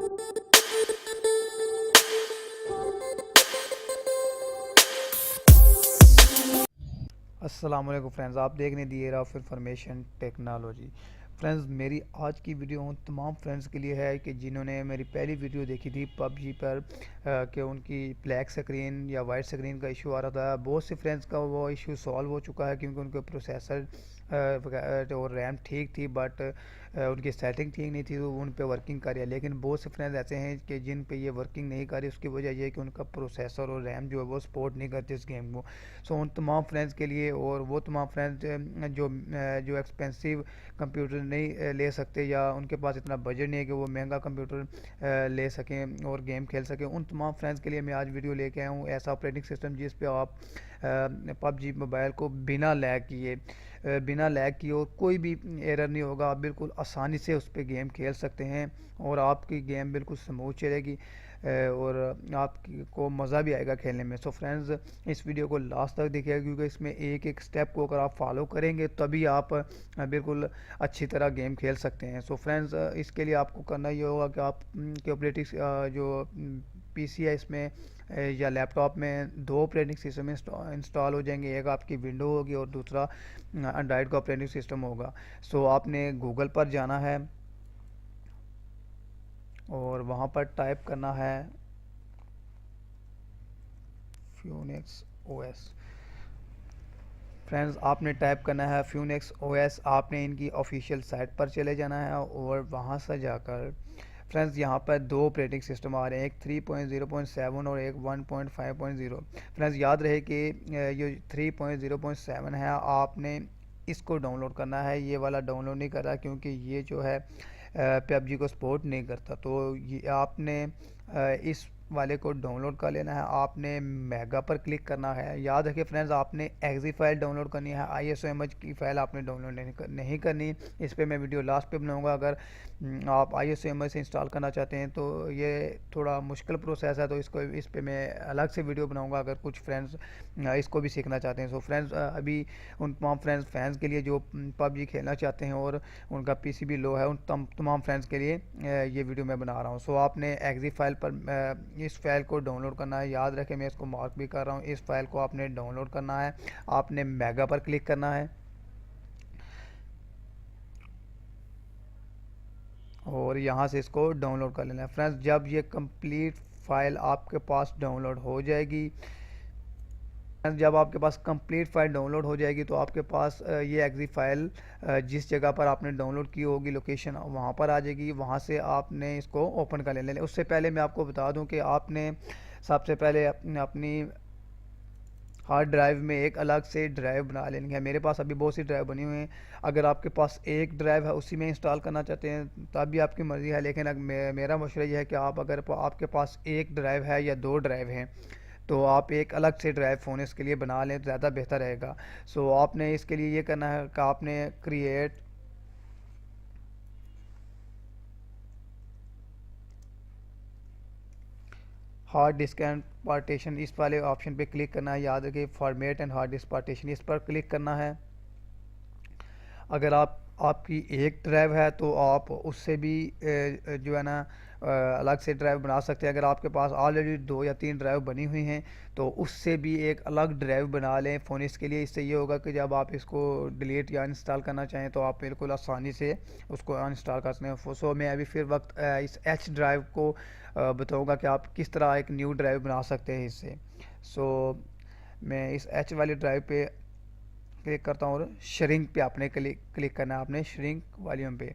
अस्सलाम वालेकुम फ्रेंड्स, आप देखने दिए ऑफ इंफॉर्मेशन टेक्नोलॉजी। फ्रेंड्स, मेरी आज की वीडियो उन तमाम फ्रेंड्स के लिए है कि जिन्होंने मेरी पहली वीडियो देखी थी पबजी पर कि उनकी ब्लैक स्क्रीन या वाइट स्क्रीन का इशू आ रहा था। बहुत से फ्रेंड्स का वो इशू सॉल्व हो चुका है क्योंकि उनके प्रोसेसर और रैम ठीक थी, बट उनकी सेटिंग ठीक नहीं थी, तो उन पे वर्किंग कर रही है। लेकिन बहुत से फ्रेंड्स ऐसे हैं कि जिन पे ये वर्किंग नहीं कर रही। उसकी वजह ये है कि उनका प्रोसेसर और रैम जो है वो सपोर्ट नहीं करती इस गेम को। सो उन तमाम फ्रेंड्स के लिए, और वो तमाम फ्रेंड्स जो एक्सपेंसिव कंप्यूटर नहीं ले सकते या उनके पास इतना बजट नहीं है कि वो महंगा कंप्यूटर ले सकें और गेम खेल सकें, उन तमाम फ्रेंड्स के लिए मैं आज वीडियो लेके आया हूँ ऐसा ऑपरेटिंग सिस्टम जिस पे आप पबजी मोबाइल को बिना लैग किए और कोई भी एरर नहीं होगा, आप बिल्कुल आसानी से उस पर गेम खेल सकते हैं और आपकी गेम बिल्कुल स्मूथ चलेगी और आपको मज़ा भी आएगा खेलने में। सो फ्रेंड्स, इस वीडियो को लास्ट तक देखिएगा क्योंकि इसमें एक एक स्टेप को अगर आप फॉलो करेंगे तभी आप बिल्कुल अच्छी तरह गेम खेल सकते हैं। सो फ्रेंड्स, इसके लिए आपको करना ये होगा कि आप के ऑपरेटिंग जो पीसी है इसमें या लैपटॉप में दो ऑपरेटिंग सिस्टम इंस्टॉल हो जाएंगे। एक आपकी विंडो होगी और दूसरा एंड्रॉयड का ऑपरेटिंग सिस्टम होगा। सो आपने गूगल पर जाना है और वहाँ पर टाइप करना है फ्यूनिक्स ओएस। फ्रेंड्स, आपने टाइप करना है फ्यूनिक्स ओएस। आपने इनकी ऑफिशियल साइट पर चले जाना है और वहाँ से जाकर फ्रेंड्स यहाँ पर दो ऑपरेटिंग सिस्टम आ रहे हैं, एक 3.0.7 और एक 1.5.0। फ्रेंड्स, याद रहे कि ये 3.0.7 है, आपने इसको डाउनलोड करना है। ये वाला डाउनलोड नहीं कर रहा क्योंकि ये जो है पबजी को सपोर्ट नहीं करता। तो ये आपने इस वाले को डाउनलोड कर लेना है। आपने मेगा पर क्लिक करना है। याद रखिए फ्रेंड्स, आपने एक्जी फाइल डाउनलोड करनी है, आईएसओ इमेज की फाइल आपने डाउनलोड नहीं करनी। इस पे मैं वीडियो लास्ट पे बनाऊंगा। अगर आप आईएसओ इमेज से इंस्टॉल करना चाहते हैं तो ये थोड़ा मुश्किल प्रोसेस है, तो इस पे मैं अलग से वीडियो बनाऊंगा अगर कुछ फ्रेंड्स इसको भी सीखना चाहते हैं। सो फ्रेंड्स, अभी उन तमाम फैंस के लिए जो पबजी खेलना चाहते हैं और उनका पीसी भी लो है, उन तमाम फ्रेंड्स के लिए ये वीडियो मैं बना रहा हूँ। सो आपने एक्जी फाइल पर इस फाइल को डाउनलोड करना है। याद रखें, मैं इसको मार्क भी कर रहा हूँ। इस फाइल को आपने डाउनलोड करना है। आपने मेगा पर क्लिक करना है और यहाँ से इसको डाउनलोड कर लेना है। फ्रेंड्स, जब ये कंप्लीट फाइल आपके पास डाउनलोड हो जाएगी, जब आपके पास कंप्लीट फाइल डाउनलोड हो जाएगी तो आपके पास ये एक्जी फाइल जिस जगह पर आपने डाउनलोड की होगी लोकेशन वहाँ पर आ जाएगी। वहाँ से आपने इसको ओपन कर लेना। उससे पहले मैं आपको बता दूं कि आपने सबसे पहले अपनी हार्ड ड्राइव में एक अलग से ड्राइव बना लेनी है। मेरे पास अभी बहुत सी ड्राइव बनी हुई हैं। अगर आपके पास एक ड्राइव है उसी में इंस्टॉल करना चाहते हैं तब भी आपकी मर्ज़ी है, लेकिन मेरा मशवरा यह है कि आप अगर आपके पास एक ड्राइव है या दो ड्राइव हैं तो आप एक अलग से ड्राइव फ़ोन इसके लिए बना लें तो ज़्यादा बेहतर रहेगा। सो आपने इसके लिए ये करना है कि आपने create hard disk and partition, इस वाले ऑप्शन पे क्लिक करना है। याद रखिए, format and hard disk partition, इस पर क्लिक करना है। अगर आपकी एक ड्राइव है तो आप उससे भी जो है ना अलग से ड्राइव बना सकते हैं। अगर आपके पास ऑलरेडी 2 या 3 ड्राइव बनी हुई हैं तो उससे भी एक अलग ड्राइव बना लें फ़ोन इसके लिए। इससे ये होगा कि जब आप इसको डिलीट या इंस्टॉल करना चाहें तो आप बिल्कुल आसानी से उसको अनइंस्टॉल कर सकते हैं। सो मैं अभी फिर वक्त इस एच ड्राइव को बताऊँगा कि आप किस तरह एक न्यू ड्राइव बना सकते हैं इससे। सो मैं इस एच वाली ड्राइव पे क्लिक करता हूँ और श्रिंक पे आपने क्लिक करना है, आपने श्रिंक वॉल्यूम पे।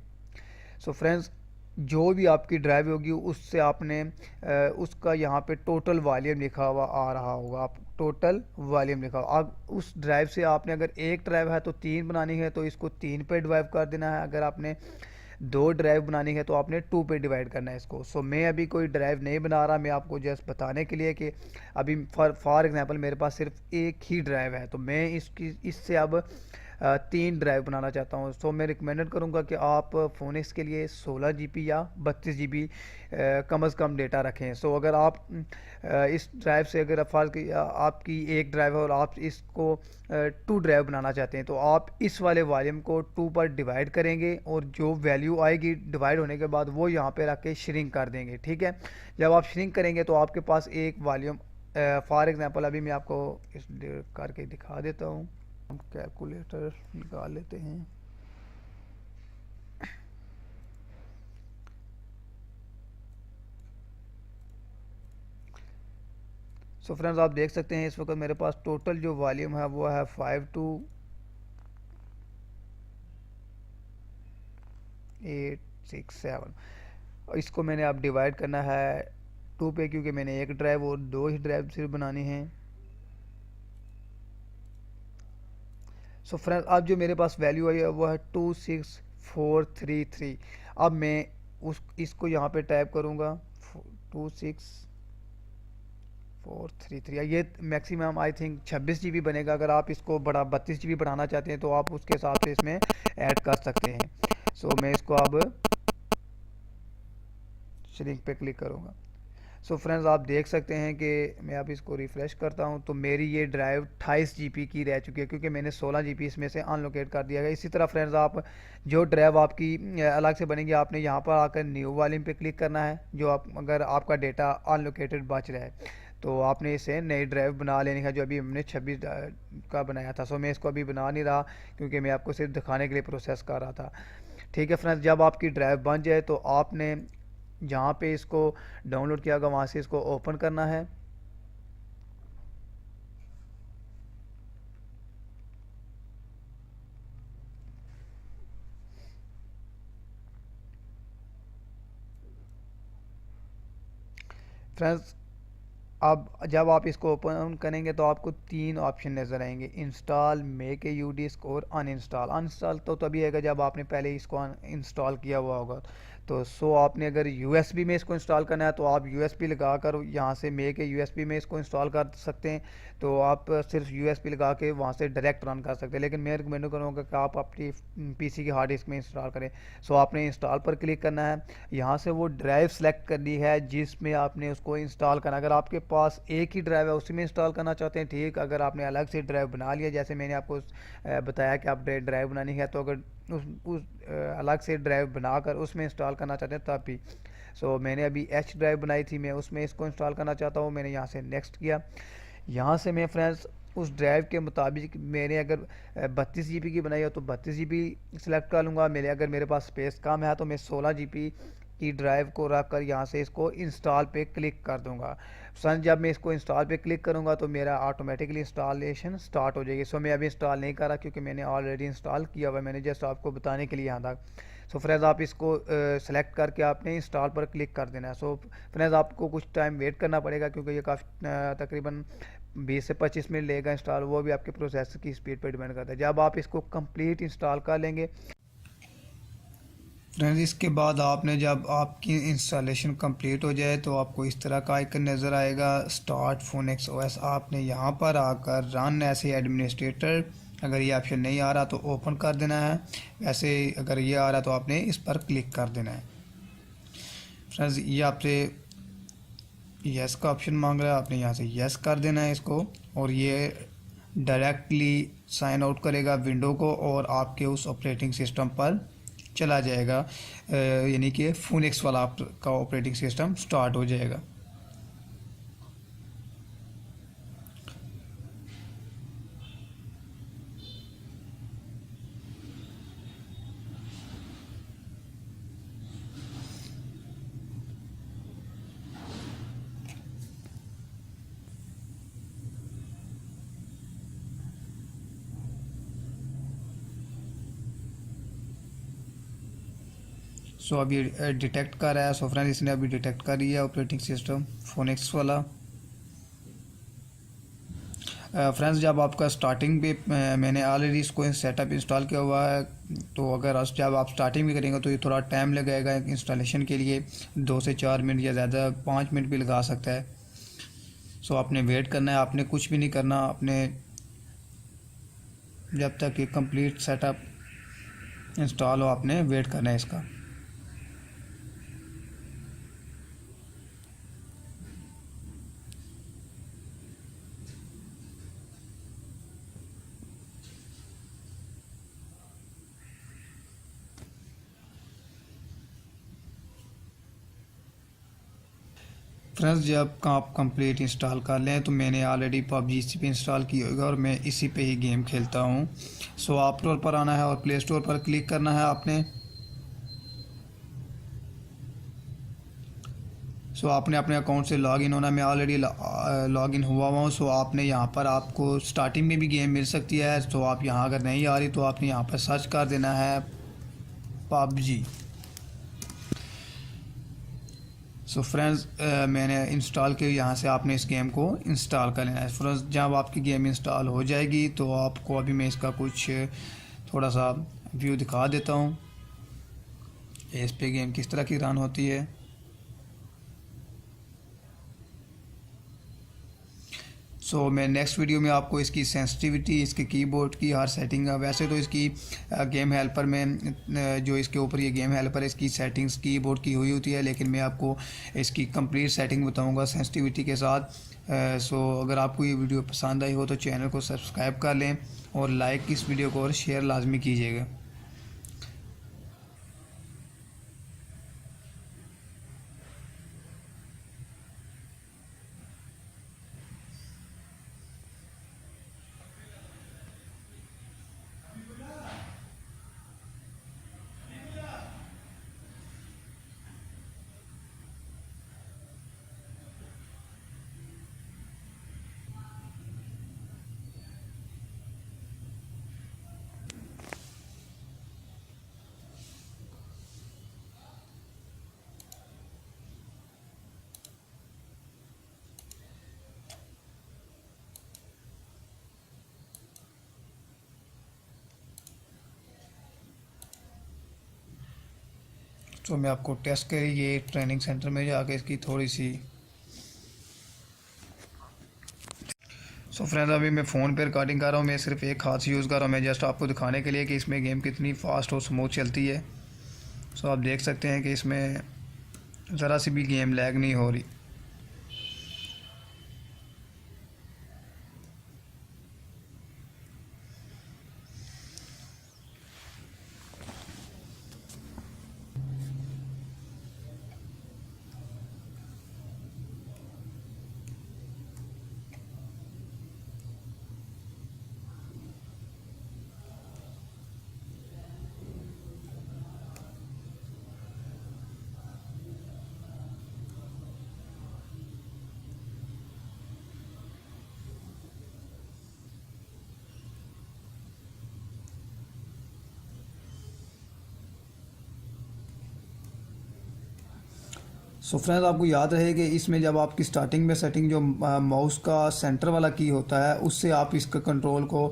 सो फ्रेंड्स, जो भी आपकी ड्राइव होगी उससे आपने उसका यहाँ पे टोटल वॉल्यूम लिखा हुआ आ रहा होगा। आप टोटल वॉल्यूम लिखा हुआ, अब उस ड्राइव से आपने अगर एक ड्राइव है तो 3 बनानी है तो इसको 3 पे डिवाइड कर देना है। अगर आपने 2 ड्राइव बनानी है तो आपने 2 पे डिवाइड करना है इसको। सो मैं अभी कोई ड्राइव नहीं बना रहा, मैं आपको जस्ट बताने के लिए कि अभी फॉर एग्जांपल मेरे पास सिर्फ एक ही ड्राइव है तो मैं इससे अब तीन ड्राइव बनाना चाहता हूँ। सो मैं रिकमेंडेड करूँगा कि आप फोनिक्स के लिए 16 GB या 32 GB कम अज़ कम डेटा रखें। सो अगर आप इस ड्राइव से अगर फाल की आपकी एक ड्राइव है और आप इसको टू ड्राइव बनाना चाहते हैं, तो आप इस वाले वॉल्यूम को टू पर डिवाइड करेंगे और जो वैल्यू आएगी डिवाइड होने के बाद वो यहाँ पे रख के श्रिंक कर देंगे। ठीक है, जब आप श्रिंक करेंगे तो आपके पास एक वॉल्यूम, फॉर एग्जांपल अभी मैं आपको इस करके दिखा देता हूँ। हम कैलकुलेटर निकाल लेते हैं। सो फ्रेंड्स आप देख सकते हैं इस वक्त मेरे पास टोटल जो वॉल्यूम है वो है 52867। इसको मैंने अब डिवाइड करना है टू पे, क्योंकि मैंने एक ड्राइव और दो ही ड्राइव सिर्फ बनानी हैं। सो फ्रेंड्स अब जो मेरे पास वैल्यू आई है वो है 26433। अब मैं इसको यहाँ पे टाइप करूँगा 26433। ये मैक्सिमम आई थिंक 26 GB बनेगा। अगर आप इसको बड़ा 32 GB बढ़ाना चाहते हैं तो आप उसके हिसाब से इसमें ऐड कर सकते हैं। सो मैं इसको अब श्रिंक पे क्लिक करूँगा। सो फ्रेंड्स आप देख सकते हैं कि मैं अब इसको रिफ़्रेश करता हूं तो मेरी ये ड्राइव 28 GB की रह चुकी है, क्योंकि मैंने 16 GB इसमें से अनलोकेट कर दिया है। इसी तरह फ्रेंड्स आप जो ड्राइव आपकी अलग से बनेगी, आपने यहाँ पर आकर न्यू वॉल्यूम पे क्लिक करना है। जो आप अगर आपका डेटा अनलोकेटेड बच रहा है तो आपने इसे नई ड्राइव बना लेनी है, जो अभी हमने 26 का बनाया था। सो मैं इसको अभी बना नहीं रहा क्योंकि मैं आपको सिर्फ दिखाने के लिए प्रोसेस कर रहा था। ठीक है फ्रेंड्स, जब आपकी ड्राइव बन जाए तो आपने जहाँ पे इसको डाउनलोड किया होगा वहाँ से इसको ओपन करना है। फ्रेंड्स अब जब आप इसको ओपन करेंगे तो आपको तीन ऑप्शन नज़र आएंगे, install, make a U disk और अनइंस्टॉल। अनइंस्टॉल तो तभी आएगा जब आपने पहले इसको इंस्टॉल किया हुआ होगा। तो आपने अगर यूएसबी में इसको इंस्टॉल करना है तो आप यूएसबी लगाकर यहाँ से मेक ए यूएसबी में इसको इंस्टॉल कर सकते हैं। तो आप सिर्फ यूएसबी लगा के वहाँ से डायरेक्ट रन कर सकते हैं, लेकिन मैं रिकमेंड करूँगा कि आप अपनी पीसी की हार्ड डिस्क में इंस्टॉल करें। आपने इंस्टॉल पर क्लिक करना है, यहाँ से वो ड्राइव सेलेक्ट करनी है जिसमें आपने उसको इंस्टॉल करना। अगर आपके पास एक ही ड्राइव है उसी में इंस्टॉल करना चाहते हैं ठीक। अगर आपने अलग से ड्राइव बना लिया, जैसे मैंने आपको बताया कि आप ड्राइव बनानी है, तो अगर उस अलग से ड्राइव बनाकर उसमें इंस्टॉल करना चाहते हैं तब भी। मैंने अभी एच ड्राइव बनाई थी, मैं उसमें इसको इंस्टॉल करना चाहता हूँ। मैंने यहाँ से नेक्स्ट किया। यहाँ से मैं फ्रेंड्स उस ड्राइव के मुताबिक, मैंने अगर 32 GB की बनाई हो तो 32 GB सिलेक्ट कर लूँगा। अगर मेरे पास स्पेस कम है तो मैं 16 GB की ड्राइव को रख कर यहाँ से इसको इंस्टॉल पे क्लिक कर दूँगा। जब मैं इसको इंस्टॉल पे क्लिक करूँगा तो मेरा ऑटोमेटिकली इंस्टॉलेशन स्टार्ट हो जाएगी। मैं अभी इंस्टॉल नहीं कर रहा क्योंकि मैंने ऑलरेडी इंस्टॉल किया हुआ है। मैंने जस्ट आपको बताने के लिए यहाँ तक। फ्रेंड्स आप इसको सेलेक्ट करके आपने इंस्टॉल पर क्लिक कर देना है। फ्रेंड्स आपको कुछ टाइम वेट करना पड़ेगा क्योंकि ये काफ़ी तकरीबन 20 से 25 मिनट लेगा इंस्टॉल। वो भी आपके प्रोसेसर की स्पीड पर डिपेंड करता है। जब आप इसको कंप्लीट इंस्टॉल कर लेंगे फ्रेंड्स, इसके बाद आपने जब आपकी इंस्टॉलेशन कंप्लीट हो जाए तो आपको इस तरह का आइकन नज़र आएगा, स्टार्ट फोनिक्स ओएस। आपने यहाँ पर आकर रन एज ए एडमिनिस्ट्रेटर, अगर ये ऑप्शन नहीं आ रहा तो ओपन कर देना है। वैसे अगर ये आ रहा तो आपने इस पर क्लिक कर देना है। फ्रेंड्स ये आपसे यस का ऑप्शन मांग रहा है, आपने यहाँ से यस कर देना है इसको, और ये डायरेक्टली साइन आउट करेगा विंडो को और आपके उस ऑपरेटिंग सिस्टम पर चला जाएगा, यानी कि फोनिक्स वाला आपका ऑपरेटिंग सिस्टम स्टार्ट हो जाएगा। अभी डिटेक्ट कर रहा है। फ्रेंड्स इसने अभी डिटेक्ट कर लिया ऑपरेटिंग सिस्टम फोनिक्स वाला। फ्रेंड्स जब आपका स्टार्टिंग पे मैंने ऑलरेडी इसको सेटअप इंस्टॉल किया हुआ है, तो अगर जब आप स्टार्टिंग में करेंगे तो ये थोड़ा टाइम लगेगा इंस्टॉलेशन के लिए, 2 से 4 मिनट या ज़्यादा 5 मिनट भी लगा सकता है। आपने वेट करना है, आपने कुछ भी नहीं करना। आपने जब तक ये कंप्लीट सेटअप इंस्टॉल हो आपने वेट करना है इसका। फ्रेंड्स जब आप कंप्लीट इंस्टॉल कर लें तो मैंने ऑलरेडी पबजी इसी पे इंस्टॉल की होगी और मैं इसी पे ही गेम खेलता हूँ। सो आप स्टोर पर आना है और प्ले स्टोर पर क्लिक करना है आपने। सो आपने अपने अकाउंट से लॉगिन होना, मैं ऑलरेडी लॉगिन हुआ हूँ। सो आपने यहाँ पर आपको स्टार्टिंग में भी गेम मिल सकती है। तो आप यहाँ अगर नहीं आ रही तो आपने यहाँ पर सर्च कर देना है पबजी। सो फ्रेंड्स मैंने इंस्टॉल किया, यहाँ से आपने इस गेम को इंस्टॉल कर लेना है। फ्रेंड्स जब आपकी गेम इंस्टॉल हो जाएगी तो आपको अभी मैं इसका कुछ थोड़ा सा व्यू दिखा देता हूँ, इस पे गेम किस तरह की रन होती है। सो मैं नेक्स्ट वीडियो में आपको इसकी सेंसिटिविटी, इसके कीबोर्ड की हर सेटिंग, वैसे तो इसकी गेम हेल्पर में जो इसके ऊपर ये गेम हेल्पर है इसकी सेटिंग्स कीबोर्ड की हुई होती है, लेकिन मैं आपको इसकी कंप्लीट सेटिंग बताऊंगा सेंसिटिविटी के साथ। सो अगर आपको ये वीडियो पसंद आई हो तो चैनल को सब्सक्राइब कर लें और लाइक इस वीडियो को और शेयर लाजमी कीजिएगा। तो मैं आपको टेस्ट के लिए ट्रेनिंग सेंटर में जाके इसकी थोड़ी सी। सो फ्रेंड्स अभी मैं फ़ोन पे रिकॉर्डिंग कर रहा हूँ, मैं सिर्फ एक हाथ से यूज़ कर रहा हूँ, मैं जस्ट आपको दिखाने के लिए कि इसमें गेम कितनी फास्ट और स्मूथ चलती है। सो आप देख सकते हैं कि इसमें ज़रा सी भी गेम लैग नहीं हो रही। सो फ्रेंड्स आपको याद रहे कि इसमें जब आपकी स्टार्टिंग में सेटिंग जो माउस का सेंटर वाला की होता है उससे आप इसका कंट्रोल को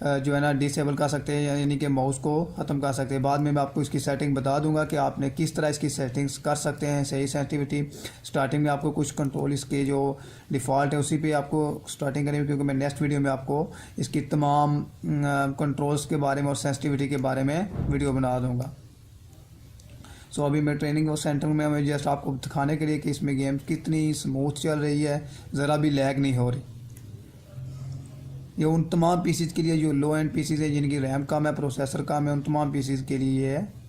जो है ना डिसेबल कर सकते हैं, यानी कि माउस को ख़त्म कर सकते हैं। बाद में मैं आपको इसकी सेटिंग बता दूंगा कि आपने किस तरह इसकी सेटिंग्स कर सकते हैं सही सेंसिटिविटी। स्टार्टिंग में आपको कुछ कंट्रोल इसके जो डिफ़ॉल्ट है उसी पे आपको स्टार्टिंग करनी है, क्योंकि मैं नेक्स्ट वीडियो में आपको इसकी तमाम कंट्रोल्स के बारे में और सेंसिटिविटी के बारे में वीडियो बना दूँगा। सो अभी मैं ट्रेनिंग और सेंटर में मैं जस्ट आपको दिखाने के लिए कि इसमें गेम कितनी स्मूथ चल रही है, ज़रा भी लैग नहीं हो रही। ये उन तमाम पीसीज के लिए जो लो एंड पीसीज है जिनकी रैम कम है, प्रोसेसर कम है, उन तमाम पीसीज के लिए है।